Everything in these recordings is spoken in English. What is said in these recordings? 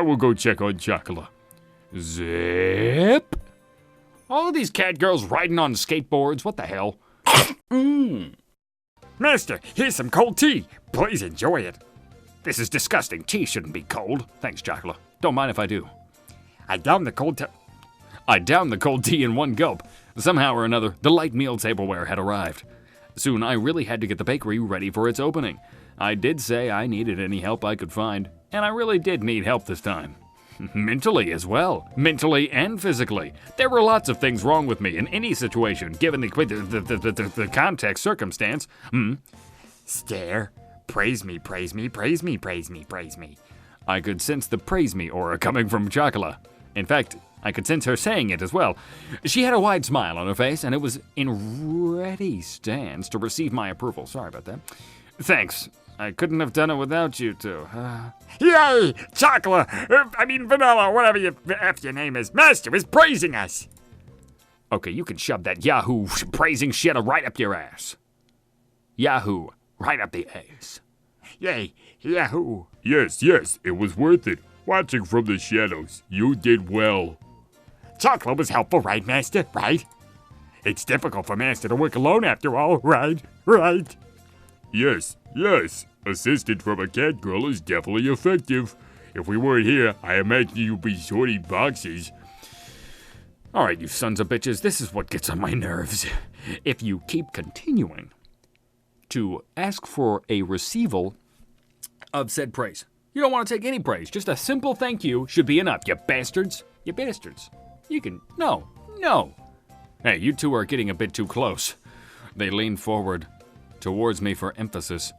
will go check on Chocolate. Zip. All of these cat girls riding on skateboards, what the hell? Master, here's some cold tea. Please enjoy it. This is disgusting. Tea shouldn't be cold. Thanks, Chocolate. Don't mind if I do. I downed the cold tea in one gulp. Somehow or another, the light meal tableware had arrived. Soon, I really had to get the bakery ready for its opening. I did say I needed any help I could find, and I really did need help this time. Mentally as well. Mentally and physically. There were lots of things wrong with me in any situation, given the context circumstance. Stare. Praise me, praise me, praise me, praise me, praise me. I could sense the praise me aura coming from Chocolate. In fact, I could sense her saying it as well. She had a wide smile on her face, and it was in ready stance to receive my approval. Sorry about that. Thanks. I couldn't have done it without you two. Yay! Chocolate! Vanilla, whatever your name is. Master is praising us! Okay, you can shove that Yahoo praising shit right up your ass. Yahoo, right up the ass. Yay, Yahoo! Yes, it was worth it. Watching from the shadows, you did well. Chocolate was helpful, right, Master? Right? It's difficult for Master to work alone after all, right? Right? Yes. Assistance from a cat girl is definitely effective. If we weren't here, I imagine you'd be sorting boxes. Alright, you sons of bitches, this is what gets on my nerves. If you keep continuing to ask for a receival of said praise, you don't want to take any praise. Just a simple thank you should be enough, you bastards. You bastards. You can... No. Hey, you two are getting a bit too close. They leaned forward towards me for emphasis.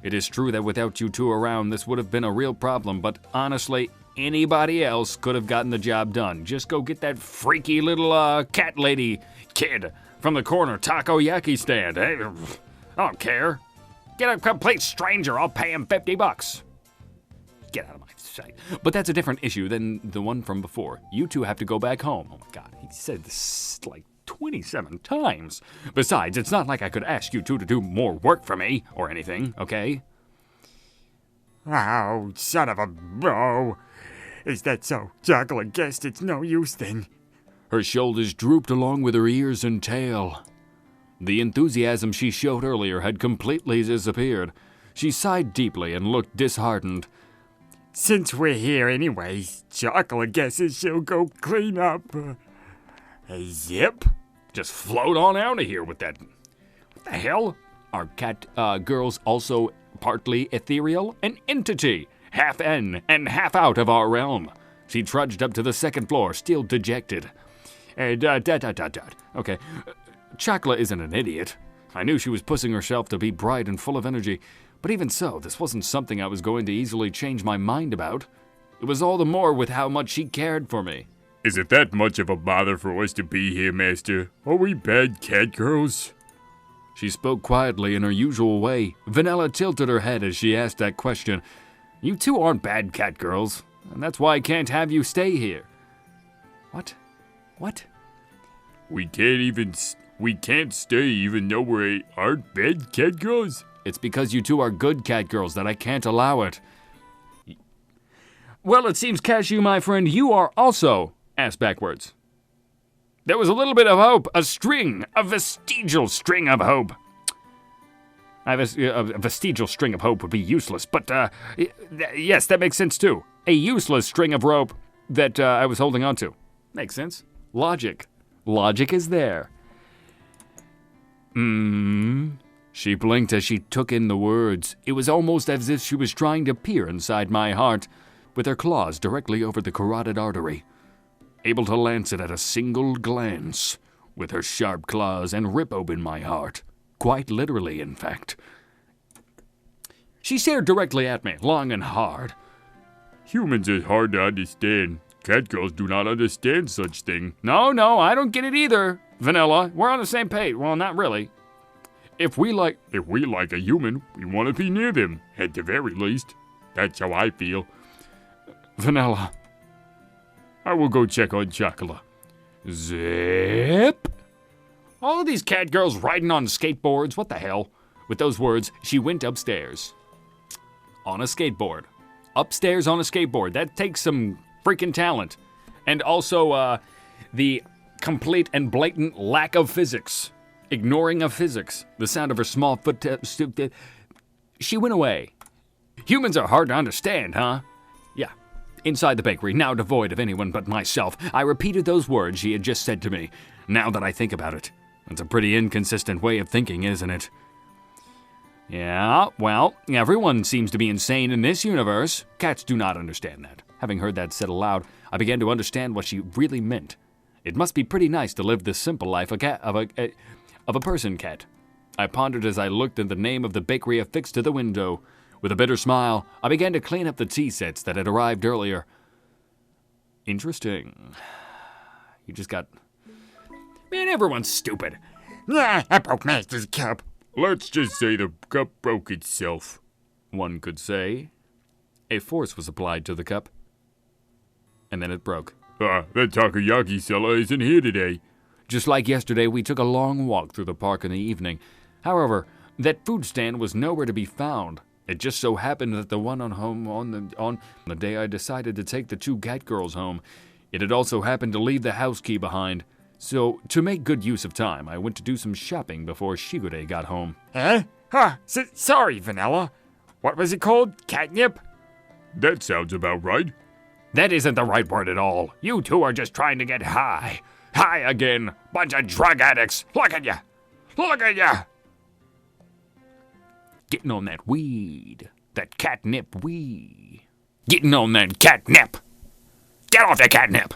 It is true that without you two around, this would have been a real problem, but honestly, anybody else could have gotten the job done. Just go get that freaky little cat lady kid from the corner takoyaki stand. Hey, I don't care. Get a complete stranger, I'll pay him $50. Get out of my sight. But that's a different issue than the one from before. You two have to go back home. Oh my God, he said this like 27 times. Besides, it's not like I could ask you two to do more work for me or anything, okay? Oh, son of a... Oh, is that so? Chocolate guessed it's no use then. Her shoulders drooped along with her ears and tail. The enthusiasm she showed earlier had completely disappeared. She sighed deeply and looked disheartened. Since we're here anyways, Chocolate guesses she'll go clean up. Zip? Just float on out of here with that. What the hell? Are cat girls also partly ethereal? An entity, half in and half out of our realm. She trudged up to the second floor, still dejected. Okay, Chocolate isn't an idiot. I knew she was pushing herself to be bright and full of energy, but even so, this wasn't something I was going to easily change my mind about. It was all the more with how much she cared for me. Is it that much of a bother for us to be here, Master? Are we bad cat girls? She spoke quietly in her usual way. Vanilla tilted her head as she asked that question. You two aren't bad cat girls, and that's why I can't have you stay here. What? We can't stay even though we aren't bad cat girls? It's because you two are good cat girls that I can't allow it. Well, it seems, Cashew, my friend, you are also ass backwards. There was a little bit of hope, a vestigial string of hope. A vestigial string of hope would be useless, but yes, that makes sense too. A useless string of rope that I was holding on to. Makes sense. Logic is there. She blinked as she took in the words. It was almost as if she was trying to peer inside my heart, with her claws directly over the carotid artery, able to lance it at a single glance with her sharp claws and rip open my heart. Quite literally, in fact. She stared directly at me, long and hard. Humans are hard to understand. Cat girls do not understand such thing. No, I don't get it either, Vanilla. We're on the same page. Well, not really. If we like a human, we want to be near them, at the very least. That's how I feel. Vanilla. I will go check on Chocolate. Zip. All of these cat girls riding on skateboards, what the hell? With those words, she went upstairs. On a skateboard. upstairs on a skateboard. That takes some freaking talent. And also the complete and blatant lack of physics. Ignoring of physics. The sound of her small foot... she went away. Humans are hard to understand, huh? Yeah. Inside the bakery, now devoid of anyone but myself, I repeated those words she had just said to me. Now that I think about it, it's a pretty inconsistent way of thinking, isn't it? Yeah, well, everyone seems to be insane in this universe. Cats do not understand that. Having heard that said aloud, I began to understand what she really meant. It must be pretty nice to live this simple life of a person cat. I pondered as I looked at the name of the bakery affixed to the window. With a bitter smile, I began to clean up the tea sets that had arrived earlier. Interesting. You just got... Man, everyone's stupid. Yeah, I broke Master's cup. Let's just say the cup broke itself. One could say. A force was applied to the cup. And then it broke. That takoyaki seller isn't here today. Just like yesterday, we took a long walk through the park in the evening. However, that food stand was nowhere to be found. It just so happened that the one on the day I decided to take the two cat girls home, it had also happened to leave the house key behind. So, to make good use of time, I went to do some shopping before Shigure got home. Eh? Huh, sorry, Vanilla. What was it called? Catnip? That sounds about right. That isn't the right word at all. You two are just trying to get high. High again. Bunch of drug addicts. Look at ya. Look at ya. Getting on that weed. That catnip weed. Getting on that catnip. Get off the catnip.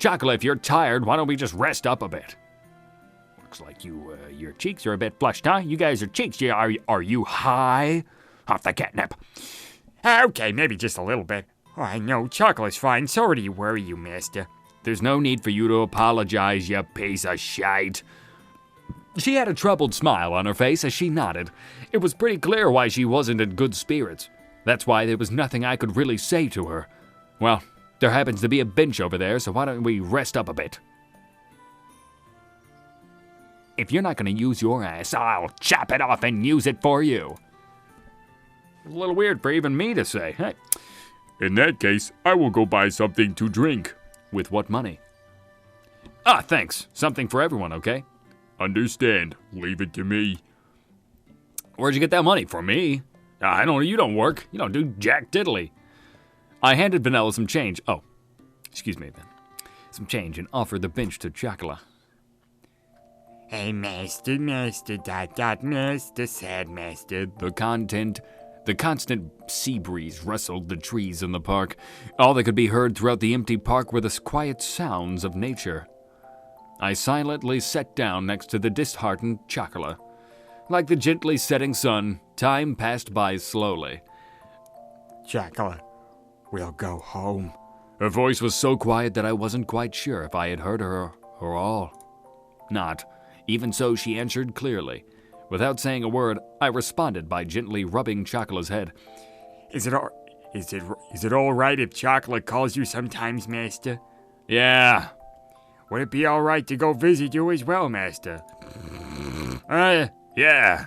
Chocolate, if you're tired, why don't we just rest up a bit? Looks like your cheeks are a bit flushed, huh? You guys are cheeks. Are you high off the catnip? Okay, maybe just a little bit. Oh, I know, chocolate's fine. Sorry to worry you, Master. There's no need for you to apologize, you piece of shite. She had a troubled smile on her face as she nodded. It was pretty clear why she wasn't in good spirits. That's why there was nothing I could really say to her. Well, there happens to be a bench over there, so why don't we rest up a bit? If you're not going to use your ass, I'll chop it off and use it for you. A little weird for even me to say. Hey. In that case, I will go buy something to drink. With what money? Ah, thanks. Something for everyone, okay? Understand. Leave it to me. Where'd you get that money? For me? I don't. You don't work. You don't do jack diddly. I handed Vanilla some change. Oh, excuse me then. Some change and offered the bench to Chocolate. Hey, Master, Master, sad Master. The constant sea breeze rustled the trees in the park. All that could be heard throughout the empty park were the quiet sounds of nature. I silently sat down next to the disheartened Chocolate. Like the gently setting sun, time passed by slowly. Chocolate, we'll go home. Her voice was so quiet that I wasn't quite sure if I had heard her or all. Not. Even so, she answered clearly. Without saying a word, I responded by gently rubbing Chocolate's head. Is it all right if Chocolate calls you sometimes, Master? Yeah. Would it be all right to go visit you as well, Master? Yeah.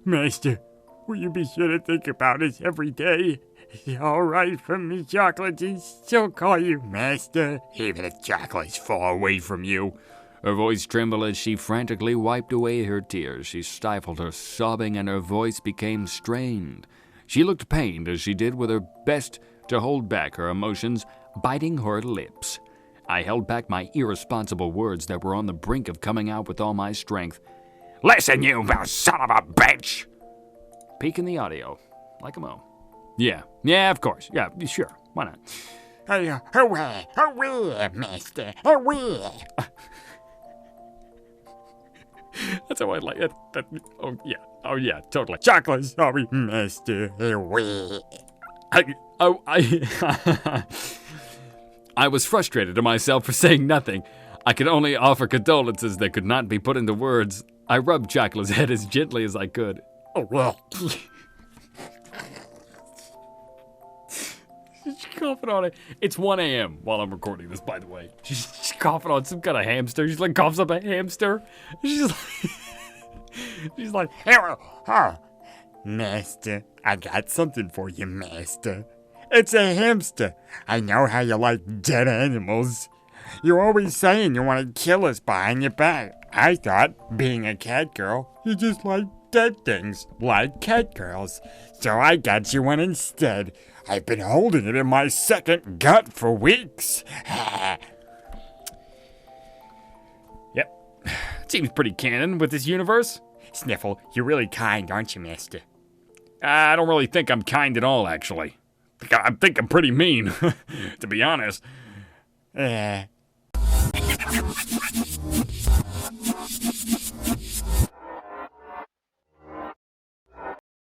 Master, will you be sure to think about us every day? Is it all right for me, Chocolate, to still call you Master, even if Chocolate's far away from you? Her voice trembled as she frantically wiped away her tears. She stifled her sobbing and her voice became strained. She looked pained as she did with her best to hold back her emotions, biting her lips. I held back my irresponsible words that were on the brink of coming out with all my strength. Listen, you son of a bitch! Peek in the audio. Like a mo. Yeah, of course. Yeah, sure. Why not? Away, Master, away! That's how I like it. Oh yeah, totally. Chocolate, sorry, Master, away. I was frustrated at myself for saying nothing. I could only offer condolences that could not be put into words. I rubbed Chocolate's head as gently as I could. Oh, well. She's coughing on it. It's 1 a.m. while I'm recording this, by the way. She's coughing on some kind of hamster. She's like coughs up a hamster. She's like, Master, I got something for you, Master. It's a hamster. I know how you like dead animals. You're always saying you want to kill us behind your back. I thought, being a cat girl, you just like dead things, like cat girls. So I got you one instead. I've been holding it in my second gut for weeks. Yep. Seems pretty canon with this universe. Sniffle, you're really kind, aren't you, Master? I don't really think I'm kind at all, actually. I think I'm pretty mean, to be honest.